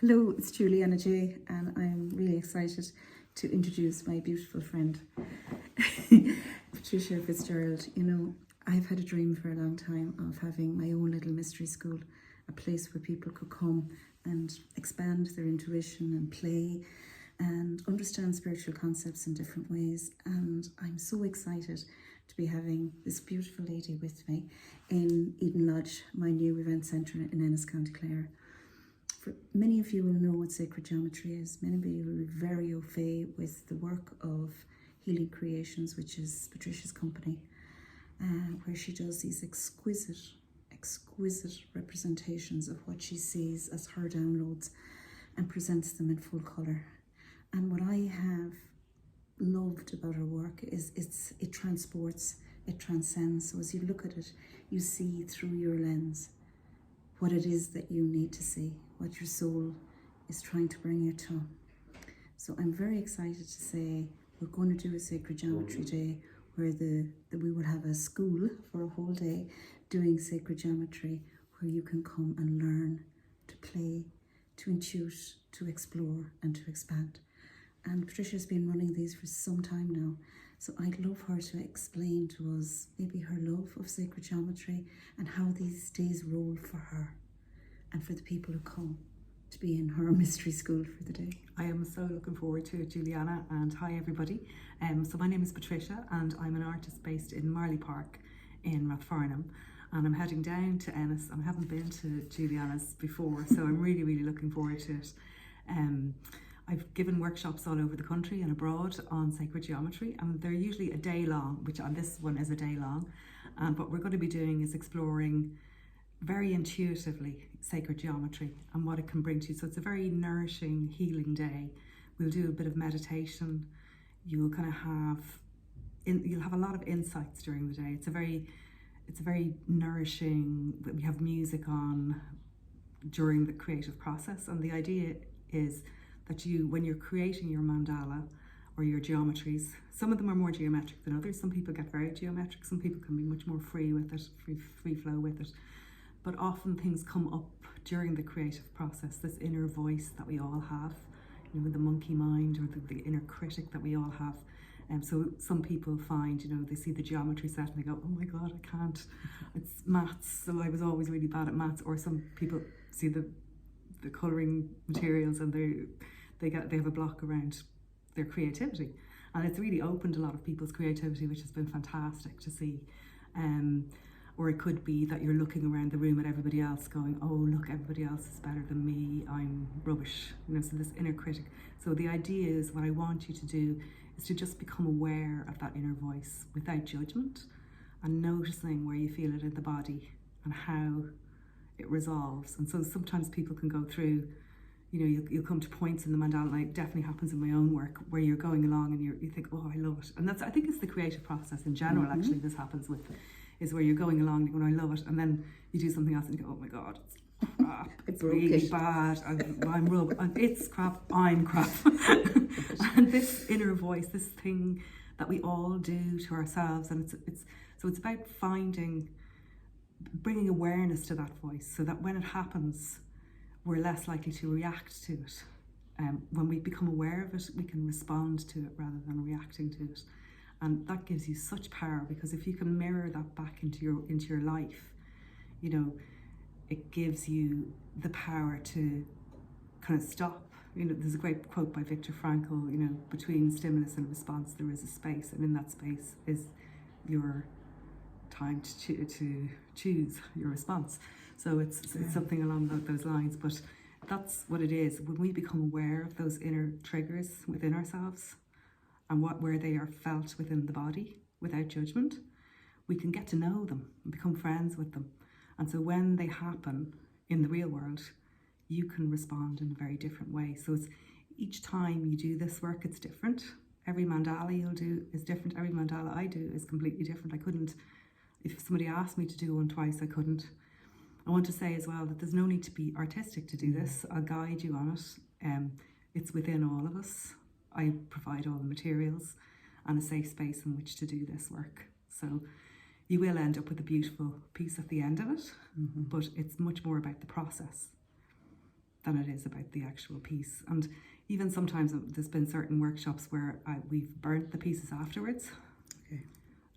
Hello, it's Juliana J, and I'm really excited to introduce my beautiful friend, Patricia Fitzgerald. You know, I've had a dream for a long time of having my own little mystery school, a place where people could come and expand their intuition and play and understand spiritual concepts in different ways. And I'm so excited to be having this beautiful lady with me in Eden Lodge, my new event centre in Ennis, County Clare. Many of you will know what sacred geometry is. Many of you will be very au fait with the work of Healing Creations, which is Patricia's company, where she does these exquisite representations of what she sees as her downloads and presents them in full colour. And what I have loved about her work is it transports, it transcends. So as you look at it, you see through your lens what it is that you need to see, what your soul is trying to bring you to. So I'm very excited to say we're going to do a Sacred Geometry Day where we will have a school for a whole day doing sacred geometry, where you can come and learn to play, to intuit, to explore and to expand. And Patricia's been running these for some time now. So I'd love her to explain to us maybe her love of sacred geometry and how these days roll for her and for the people who come to be in her mystery school for the day. I am so looking forward to it, Juliana, and hi everybody. So my name is Patricia and I'm an artist based in Marley Park in Rathfarnham, and I'm heading down to Ennis. I haven't been to Juliana's before, so I'm really looking forward to it. I've given workshops all over the country and abroad on sacred geometry, and they're usually a day long, which on this one is a day long. And what we're going to be doing is exploring very intuitively sacred geometry and what it can bring to you. So it's a very nourishing, healing day. We'll do a bit of meditation. You'll kind of you'll have a lot of insights during the day. It's a very nourishing. We have music on during the creative process, and the idea is that when you're creating your mandala or your geometries, some of them are more geometric than others. Some people get very geometric, some people can be much more free with it, free flow with it. But often things come up during the creative process, this inner voice that we all have, you know, the monkey mind or the inner critic that we all have. And so some people find, you know, they see the geometry set and they go, oh my God, I can't, it's maths, so I was always really bad at maths. Or some people see the colouring materials and they have a block around their creativity, and it's really opened a lot of people's creativity, which has been fantastic to see. Or it could be that you're looking around the room at everybody else going, oh look, everybody else is better than me, I'm rubbish, you know, so this inner critic. So the idea is, what I want you to do is to just become aware of that inner voice without judgment, and noticing where you feel it in the body and how it resolves. And so sometimes people can go through, you know, you'll come to points in the mandala, and it definitely happens in my own work, where you're going along and you think, oh, I love it. And I think it's the creative process in general, actually, this happens with, is where you're going along and you're going, I love it. And then you do something else and you go, oh my God, it's crap. It's really bad. I'm rubbish. It's crap. I'm crap. And this inner voice, this thing that we all do to ourselves. And it's about bringing awareness to that voice, so that when it happens, we're less likely to react to it. When we become aware of it, we can respond to it rather than reacting to it. And that gives you such power, because if you can mirror that back into your life, you know, it gives you the power to kind of stop. You know, there's a great quote by Viktor Frankl, you know, between stimulus and response there is a space, and in that space is your time to choose your response. So it's something along those lines, but that's what it is. When we become aware of those inner triggers within ourselves and where they are felt within the body without judgment, we can get to know them and become friends with them. And so when they happen in the real world, you can respond in a very different way. So it's each time you do this work, it's different. Every mandala you'll do is different. Every mandala I do is completely different. I couldn't, if somebody asked me to do one twice, I couldn't. I want to say as well that there's no need to be artistic to do this. I'll guide you on it. It's within all of us. I provide all the materials and a safe space in which to do this work. So you will end up with a beautiful piece at the end of it, but it's much more about the process than it is about the actual piece. And even sometimes there's been certain workshops where we've burnt the pieces afterwards. Okay.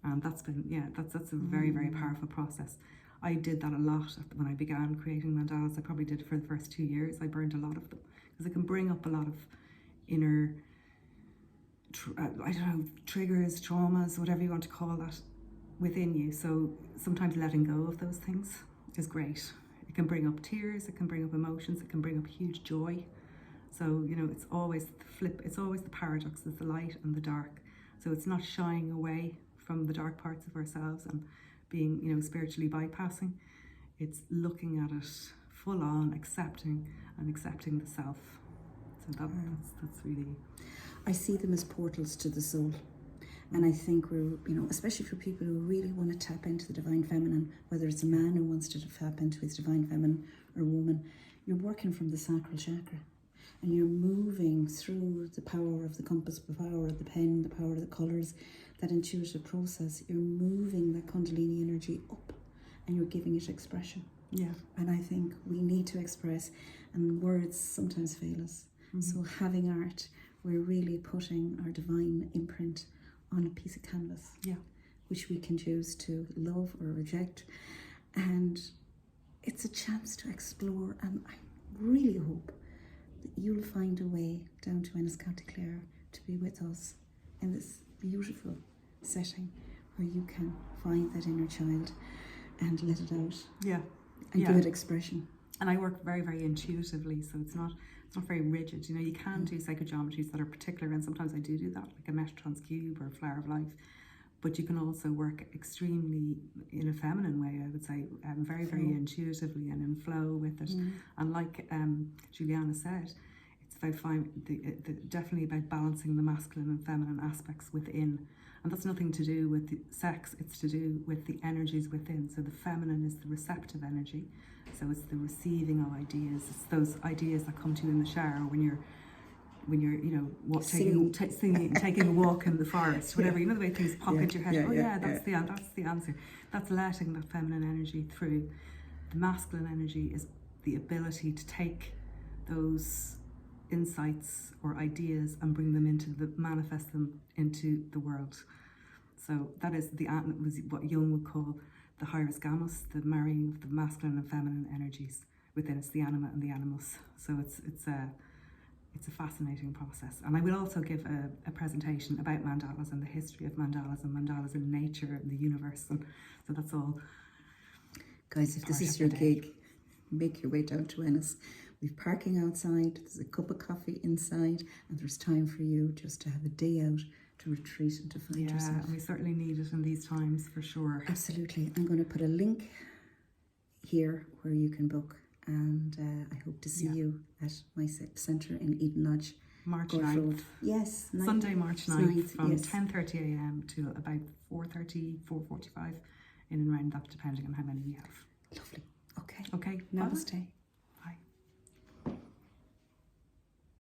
And that's been, that's a very, very powerful process. I did that a lot when I began creating mandalas. I probably did it for the first 2 years. I burned a lot of them because it can bring up a lot of inner, triggers, traumas, whatever you want to call that, within you. So sometimes letting go of those things is great. It can bring up tears, it can bring up emotions, it can bring up huge joy. So, it's always the flip, it's always the paradox, there's the light and the dark. So it's not shying away from the dark parts of ourselves and being, spiritually bypassing. It's looking at it full on, accepting the self. So that's really... I see them as portals to the soul. And I think we're, especially for people who really want to tap into the divine feminine, whether it's a man who wants to tap into his divine feminine or a woman, you're working from the sacral chakra. And you're moving through the power of the compass, the power of the pen, the power of the colours, that intuitive process. You're moving that Kundalini energy up and you're giving it expression. Yeah. And I think we need to express, and words sometimes fail us. Mm-hmm. So having art, we're really putting our divine imprint on a piece of canvas, which we can choose to love or reject. And it's a chance to explore, and I really hope that you'll find a way down to Ennis, County Clare, to be with us in this beautiful setting where you can find that inner child and let it out. And give it expression. And I work very, very intuitively, so it's not very rigid. You can do psychogeometries that are particular, and sometimes I do that, like a Metatron's cube or a flower of life. But you can also work extremely in a feminine way, I would say, very, very intuitively and in flow with it. And like Juliana said, it's about definitely about balancing the masculine and feminine aspects within. And that's nothing to do with the sex, it's to do with the energies within. So the feminine is the receptive energy. So it's the receiving of ideas. It's those ideas that come to you in the shower when you're taking a walk in the forest, whatever. The way things pop into your head. That's the answer. That's letting that feminine energy through. The masculine energy is the ability to take those insights or ideas and bring them manifest them into the world. So that is what Jung would call the hieros gamos, the marrying of the masculine and feminine energies within. It's the anima and the animus. So it's a fascinating process. And I will also give a presentation about mandalas and the history of mandalas and mandalas in nature and the universe. And so that's all. Guys, if this is your gig, make your way down to Ennis. We've parking outside, there's a cup of coffee inside, and there's time for you just to have a day out, to retreat and to find yourself. Yeah, and we certainly need it in these times for sure. Absolutely. I'm going to put a link here where you can book, and I hope to see you at my centre in Eden Lodge. March 9th. Yes. Sunday, March 9th from 10:30 a.m. to about 4:30, 4:45, in and around that, depending on how many we have. Lovely. Okay. Okay. Namaste.